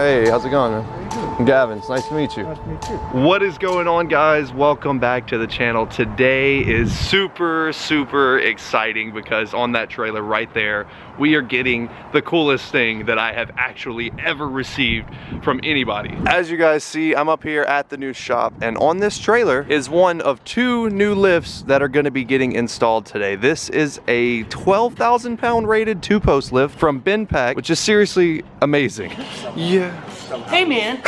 Hey, how's it going, man? I'm Gavin, it's nice to meet you. Nice to meet you. What is going on, guys? Welcome back to the channel. Today is super exciting because on that trailer right there, we are getting the coolest thing that I have actually ever received from anybody. As you guys see, I'm up here at the new shop, and on this trailer is one of two new lifts that are going to be getting installed today. This is a 12,000 pound rated 2-post lift from Bendpak, which is seriously amazing. Yeah. Hey man,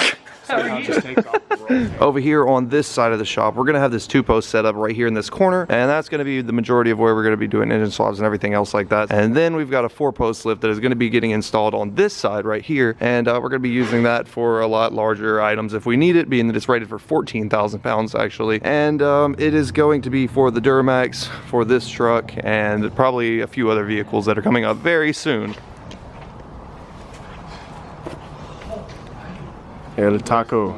how are you? Over here on this side of the shop, we're gonna have this 2-post set up right here in this corner, and that's gonna be the majority of where we're gonna be doing engine swaps and everything else like that. And then we've got a 4-post lift that is gonna be getting installed on this side right here, and we're gonna be using that for a lot larger items if we need it, being that it's rated for 14,000 pounds actually. And it is going to be for the Duramax, for this truck, and probably a few other vehicles that are coming up very soon. Yeah, the taco.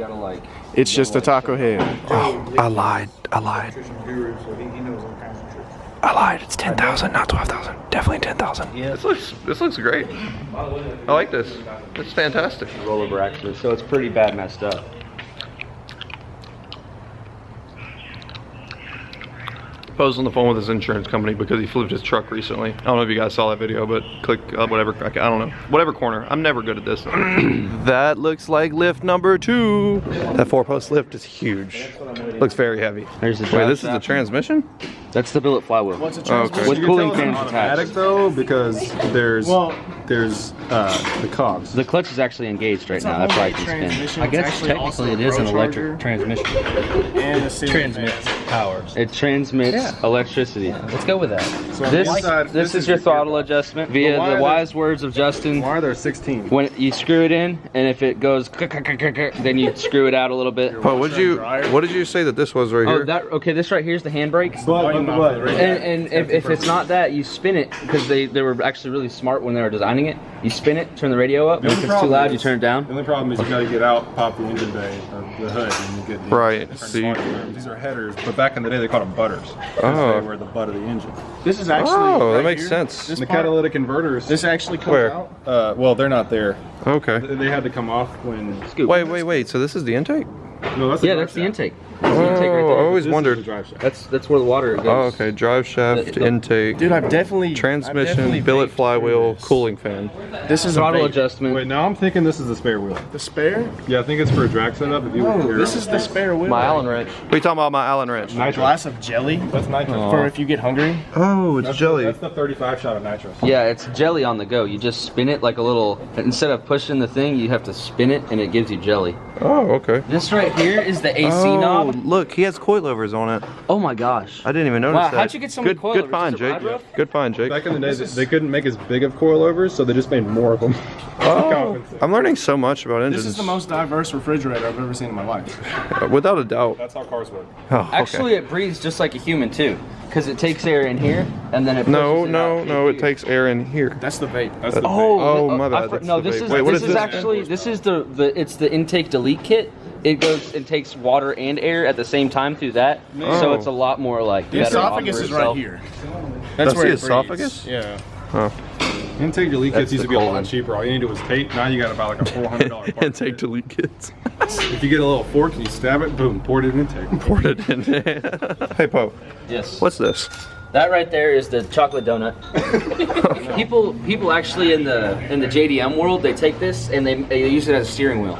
It's just a taco head. Oh, I lied. It's 10,000, not 12,000. Definitely 10,000. Yeah. This looks great. I like this. It's fantastic. Rollover actually, so it's pretty bad messed up. Poe's on the phone with his insurance company because he flipped his truck recently. I don't know if you guys saw that video, but click whatever, I don't know, whatever corner. I'm never good at this. That looks like lift number 2. That 4-post lift is huge. Looks very heavy. There's the Wait, this is the transmission? That's the billet flywheel. What's a transmission? transmission? With cooling fans Automatic attached. though, because there's the cogs. The clutch is actually engaged right now. That's why I can spin. I guess technically it is an electric transmission. And a Transmits power. It transmits electricity. Let's go with that. So This is your throttle adjustment via the wise words of Justin. Why are there 16? When you screw it in, and if it goes, then you screw it out a little bit. Poe, what did you say that this was right Oh, here? okay. This right here is the handbrake. But And if it's not that, you spin it, because they were actually really smart when they were designing it. You spin it, turn the radio up, and if it's too loud, you turn it down. The only problem is you gotta get out, pop the engine bay or the hood, and you get the Right, see. These are headers, but back in the day they called them butters. Oh. They were the butt of the engine. This is actually. Oh, that right makes here. sense. This The part- catalytic converters. This actually comes Where? out. Well, they're not there. Okay. They had to come off when. Scoop. Wait, so this is the intake? No, that's Yeah, that's the intake. That's the intake right Oh, I there. always This is wondered. the drive shaft. That's where the water goes. Oh, okay. Drive shaft, intake, Dude, I've definitely. transmission, billet flywheel, cooling fan. This is Throttle a vape. adjustment. Wait, now I'm thinking this is the spare wheel. The spare? Yeah, I think it's for a drag setup. If you Oh, this is the spare wheel. My Allen wrench. What are you talking about, my Allen wrench? A glass of jelly That's nitro. for if you get hungry. Oh, it's jelly. That's the 35 shot of nitro. Yeah, it's jelly on the go. You just spin it like a little. Instead of pushing the thing, you have to spin it, and it gives you jelly. Oh, okay. This right here is the AC Oh, knob. look, he has coilovers on it. Oh my gosh. I didn't even notice Wow, that. how'd you get so many Good coilovers? find, Is it Jake. ride rough? Good find, Jake. Back in the day, they couldn't make as big of coilovers, so they just made more of them. Oh, I'm learning so much about engines. This is the most diverse refrigerator I've ever seen in my life. Without a doubt. That's how cars work. Oh, okay. Actually, it breathes just like a human too, because it takes air in here and then it pushes No, it no, out. no. It takes air in here. That's the vape. That's the Oh, Oh, my bad, I that's no, the this vape. is Wait, what this is is this? actually this is it's the intake delete kit. It goes and takes water and air at the same time through that, so Oh. it's a lot more like The better off esophagus for is right itself. here. That's where the it breathes. esophagus? Yeah. Oh. Intake delete That's kits used the to be a colon. lot cheaper. All you need to do was tape. Now you got to buy like a $400 part. Intake delete kits. If you get a little fork and you stab it, boom, pour it in intake. Poured it in. Hey, Poe. Yes. What's this? That right there is the chocolate donut. people actually in the JDM world, they take this and they use it as a steering wheel.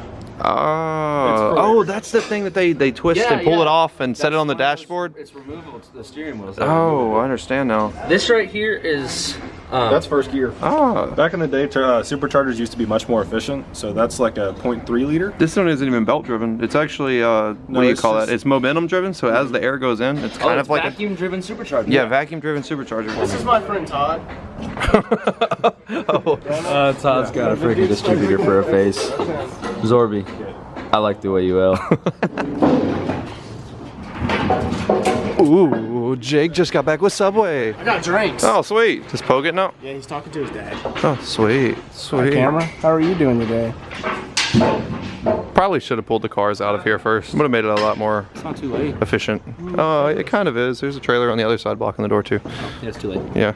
Oh, that's the thing that they twist and pull it off and set it on the dashboard. It's removable to the steering wheel. Oh, I understand now. This right here is That's first gear. Ah, Back in the day, superchargers used to be much more efficient. So that's like a 0.3 liter. this one isn't even belt driven. It's actually what do you it's call just- that? It's momentum driven. So as the air goes in, it's kind of like vacuum driven supercharger. a vacuum driven supercharger. This is my friend Todd. Oh. Todd's got a freaking distributor for a face. Zorby, I like the way you yell. Ooh, Jake just got back with Subway. I got drinks. Oh, sweet. Just poke it now. Yeah, he's talking to his dad. Oh, sweet, sweet. Camera, how are you doing today? Probably should have pulled the cars out of here first. Would have made it a lot more It's not too late. efficient. It kind of is. There's a trailer on the other side blocking the door too. Yeah, it's too late. Yeah.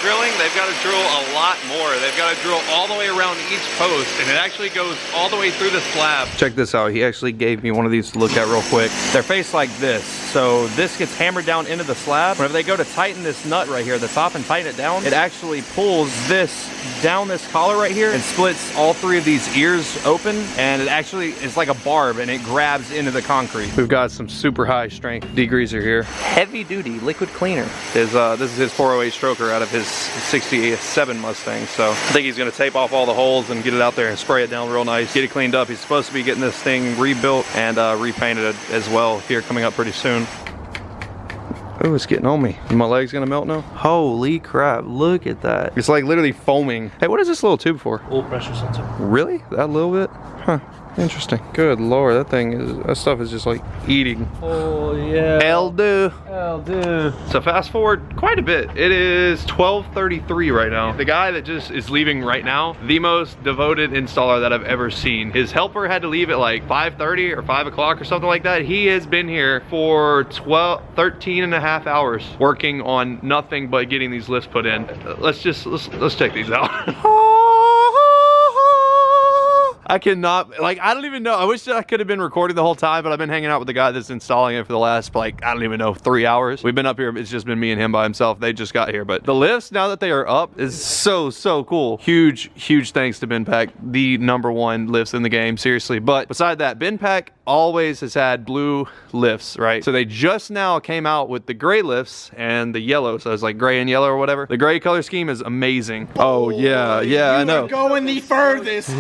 drilling, they've got to drill a lot more. They've got to drill all the way around each post, and it actually goes all the way through the slab. Check this out. He actually gave me one of these to look at real quick. They're faced like this. So this gets hammered down into the slab. Whenever they go to tighten this nut right here at the top and tighten it down, it actually pulls this down this collar right here and splits all three of these ears open, and it actually is like a barb and it grabs into the concrete. We've got some super high strength degreaser here. Heavy duty liquid cleaner. This is his 408 stroker out of his 67 Mustang. So I think he's gonna tape off all the holes and get it out there and spray it down real nice, get it cleaned up. He's supposed to be getting this thing rebuilt and repainted as well here coming up pretty soon. Oh, it's getting on me. Is my leg's gonna melt now? Holy crap, look at that. It's like literally foaming. Hey, what is this little tube for? Oil pressure sensor. Really? That little bit? Huh. Interesting. Good lord, that stuff is just like eating. Oh yeah. Hell do. Hell do. So fast forward quite a bit. It is 12:33 right now. The guy that just is leaving right now, the most devoted installer that I've ever seen. His helper had to leave at like 5:30 or 5 o'clock or something like that. He has been here for 13 and a half hours working on nothing but getting these lifts put in. Let's check these out. I cannot, like, I don't even know. I wish I could have been recording the whole time, but I've been hanging out with the guy that's installing it for the last, like, I don't even know, 3 hours. We've been up here, it's just been me and him by himself. They just got here, but the lifts, now that they are up, is so cool. Huge thanks to Bendpak, the #1 lifts in the game, seriously. But beside that, Bendpak always has had blue lifts, right? So they just now came out with the gray lifts and the yellow, so it's like gray and yellow or whatever. The gray color scheme is amazing. Oh yeah, I know. Going the furthest.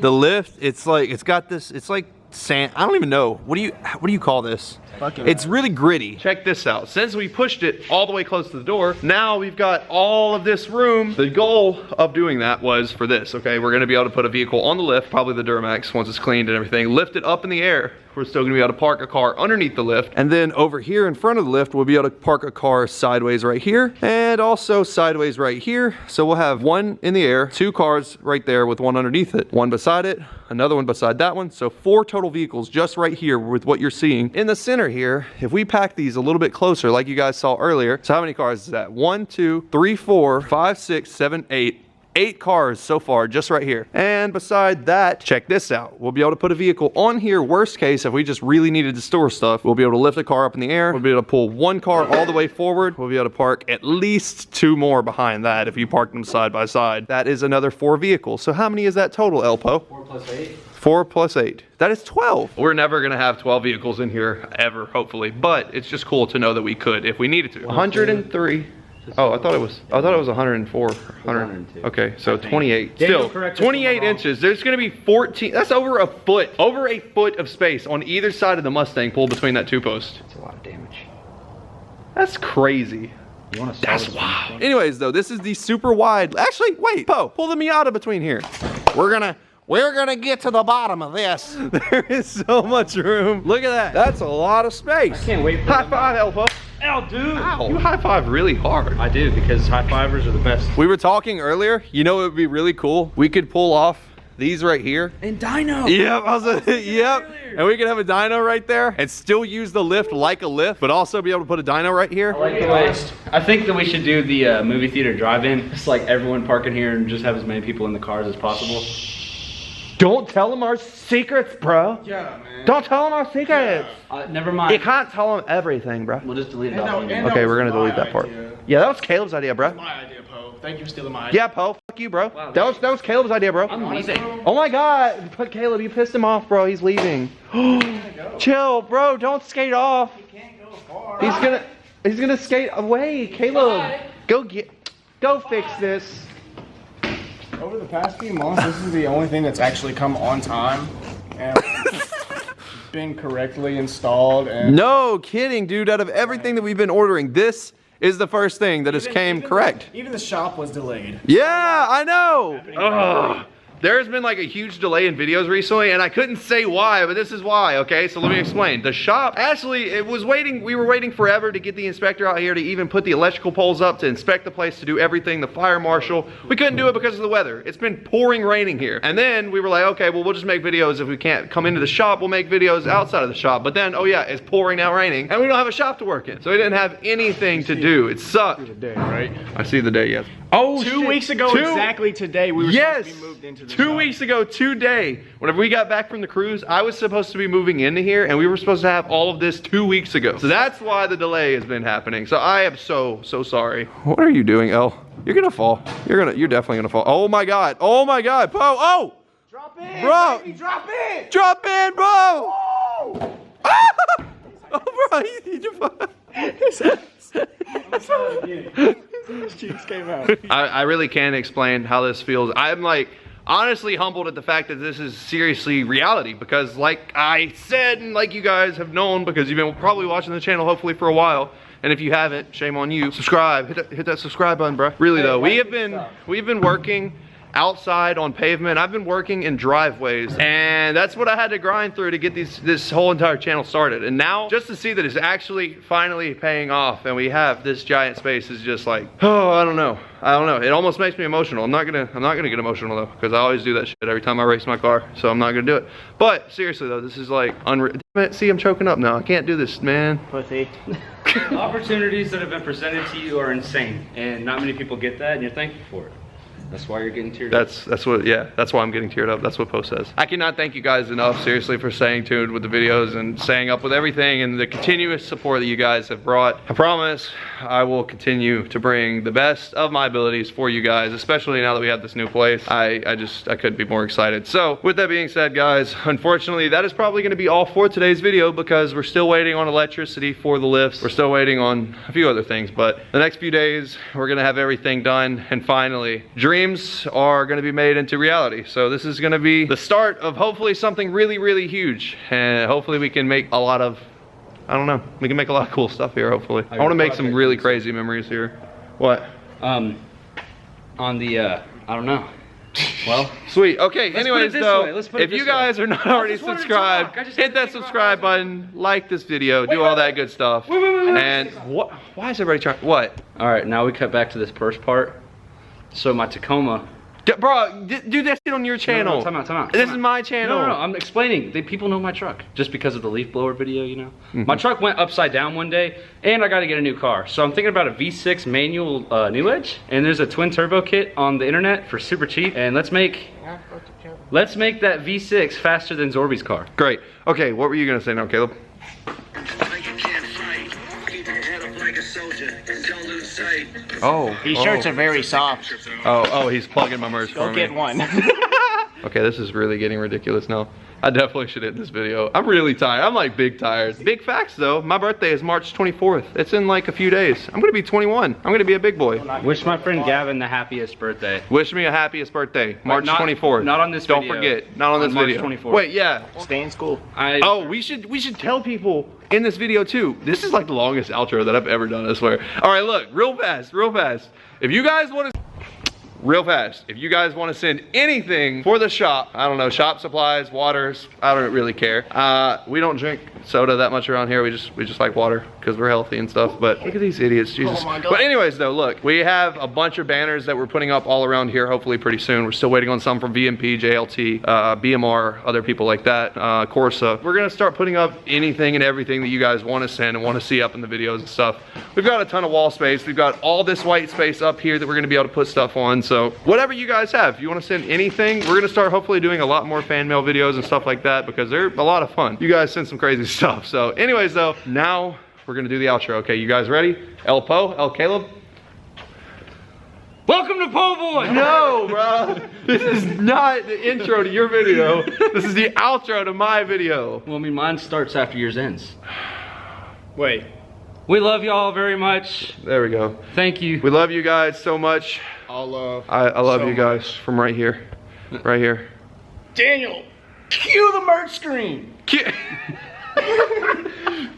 The lift, it's like, it's got this, it's like sand, I don't even know. What do you call this? It's really gritty. Check this out. Since we pushed it all the way close to the door, now we've got all of this room. The goal of doing that was for this, okay? We're gonna be able to put a vehicle on the lift, probably the Duramax once it's cleaned and everything, lift it up in the air. We're still gonna be able to park a car underneath the lift. And then over here in front of the lift, we'll be able to park a car sideways right here and also sideways right here. So we'll have one in the air, 2 cars right there with one underneath it, one beside it, another one beside that one. So 4 total vehicles just right here with what you're seeing. In the center here, if we pack these a little bit closer, like you guys saw earlier. So how many cars is that? 1, 2, 3, 4, 5, 6, 7, 8. 8 cars so far, just right here. And beside that, check this out. We'll be able to put a vehicle on here. Worst case, if we just really needed to store stuff, we'll be able to lift a car up in the air. We'll be able to pull 1 car all the way forward. We'll be able to park at least 2 more behind that if you park them side by side. That is another 4 vehicles. So how many is that total, Elpo? 4 plus 8. 4 plus 8. That is 12. We're never gonna have 12 vehicles in here ever, hopefully. But it's just cool to know that we could if we needed to. 103. Oh, I thought it was 104. 102. Okay, so 28. Still, 28 inches. There's gonna be 14. That's over a foot. Over a foot of space on either side of the Mustang pulled between that 2 posts. That's a lot of damage. That's crazy. You want to That's wild. Anyways, though, this is the super wide. Actually, wait, Poe, pull the Miata between here. We're gonna get to the bottom of this. There is so much room. Look at that. That's a lot of space. I can't wait for High five, Elpo. Ow, dude. Ow. You high five really hard. I do, because high fivers are the best. We were talking earlier, you know it would be really cool? We could pull off these right here. And dyno. Yep, yep. And we could have a dyno right there and still use the lift like a lift, but also be able to put a dyno right here. I like the way. I think that we should do the movie theater drive-in. It's like everyone parking here and just have as many people in the cars as possible. Don't tell them our secrets, bro. Yeah, man. Don't tell them our secrets. Never mind. You can't tell them everything, bro. We'll just delete it And off. that Okay, was we're gonna delete my that part. idea. Yeah, that was Caleb's idea, bro. My idea, Poe. Thank you for stealing my idea. Yeah, Poe, fuck you, bro. That was Caleb's idea, bro. I'm leaving. Oh my God, but Caleb, you pissed him off, bro. He's leaving. Chill, bro. Don't skate off. He can't go far. He's gonna skate away. Caleb, go fix this. Over the past few months, this is the only thing that's actually come on time and been correctly installed. And No kidding, dude. Out of everything that we've been ordering, this is the first thing that has came correct. Even the shop was delayed. Yeah, I know. Ugh. there's been like a huge delay in videos recently, and I couldn't say why, but this is why, okay? So let me explain. The shop, actually, it was waiting, we were waiting forever to get the inspector out here to even put the electrical poles up, to inspect the place, to do everything, the fire marshal. We couldn't do it because of the weather. It's been pouring raining here. And then we were like, okay, well, we'll just make videos. If we can't come into the shop, we'll make videos outside of the shop. But then, oh yeah, it's pouring out raining, and we don't have a shop to work in. So we didn't have anything to do. It sucked. Today, right? I see the day, yes. Oh, 2 weeks ago, exactly today, we were supposed to be moved into the 2 shop. weeks ago today, whenever we got back from the cruise, I was supposed to be moving into here, and we were supposed to have all of this 2 weeks ago. So that's why the delay has been happening. So I am so sorry. What are you doing, El? You're gonna fall. You're definitely gonna fall. Oh my God. Oh my God, Poe. Oh! Drop in, bro! baby, drop in! Drop in, bro! Oh! Oh, bro, he just... His cheeks came out. I really can't explain how this feels. I'm like honestly humbled at the fact that this is seriously reality, because like I said, and like you guys have known, because you've been probably watching the channel hopefully for a while, and if you haven't, shame on you. Subscribe, hit that subscribe button, bro. Really though, we've been working outside on pavement. I've been working in driveways, and that's what I had to grind through to get this whole entire channel started. And now just to see that it's actually finally paying off, and we have this giant space, is just like, oh, I don't know. It almost makes me emotional. I'm not gonna get emotional though, because I always do that shit every time I race my car, so I'm not gonna do it. But seriously though, this is like unreal. Damn it, see, I'm choking up now. I can't do this, man. Pussy. Opportunities that have been presented to you are insane, and not many people get that, and you're thankful for it. That's why you're getting teared up. That's why I'm getting teared up. That's what Poe says. I cannot thank you guys enough, seriously, for staying tuned with the videos and staying up with everything and the continuous support that you guys have brought. I promise I will continue to bring the best of my abilities for you guys, especially now that we have this new place. I couldn't be more excited. So with that being said, guys, unfortunately that is probably going to be all for today's video, because we're still waiting on electricity for the lifts. We're still waiting on a few other things, but the next few days we're going to have everything done, and finally dreams are going to be made into reality. So this is going to be the start of hopefully something really huge, and hopefully we can make a lot of, I don't know, we can make a lot of cool stuff here, hopefully. I want to make some really crazy memories here. What? On the I don't know. Well, sweet. Okay, anyways though, if you guys are not already just wanted to subscribed, talk. I just hit had to that think about subscribe button, like this video, do all that good stuff. And what? Why is everybody trying? What? all right, now we cut back to this first part. So my Tacoma. Bro, do that shit on your channel. No, time out. This is my channel. No, I'm explaining. People know my truck just because of the leaf blower video, you know. My truck went upside down one day, and I got to get a new car. So I'm thinking about a V6 manual New Edge, and there's a twin turbo kit on the internet for super cheap. And let's make that V6 faster than Zorby's car. Great. Okay, what were you gonna say now, Caleb? Oh. These shirts are very soft. Oh, he's plugging my merch for Go me. get one. Okay, this is really getting ridiculous now. I definitely should end this video. I'm really tired. I'm like big tired. Big facts though, my birthday is March 24th. It's in like a few days. I'm gonna be 21. I'm gonna be a big boy. Wish my friend Gavin the happiest birthday. Wish me a happiest birthday. March 24th. Not on this video. Don't forget. Not on this March video. 24th. Wait, yeah. Stay in school. Oh, we should tell people in this video too. This is like the longest outro that I've ever done, I swear. All right, look, real fast. If you guys want to, if you guys want to send anything for the shop, I don't know, shop supplies, waters, I don't really care. We don't drink soda that much around here. We just like water because we're healthy and stuff. But look at these idiots, Jesus. Oh my God. But anyways though, look, we have a bunch of banners that we're putting up all around here, hopefully pretty soon. We're still waiting on some from VMP, JLT, BMR, other people like that, Corsa. We're gonna start putting up anything and everything that you guys want to send and want to see up in the videos and stuff. We've got a ton of wall space. We've got all this white space up here that we're gonna be able to put stuff on. So whatever you guys have, if you want to send anything, we're gonna start hopefully doing a lot more fan mail videos and stuff like that, because they're a lot of fun. You guys send some crazy stuff. So anyways though, now we're gonna do the outro. Okay, you guys ready? El Poe, El Caleb. Welcome to Po' Boy! No, bro. This is not the intro to your video. This is the outro to my video. Well, I mean, mine starts after yours ends. Wait. We love y'all very much. There we go. Thank you. We love you guys so much. All love. I love so you guys from right here. Right here. Daniel, cue the merch screen.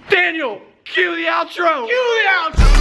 Daniel, cue the outro. Cue the outro.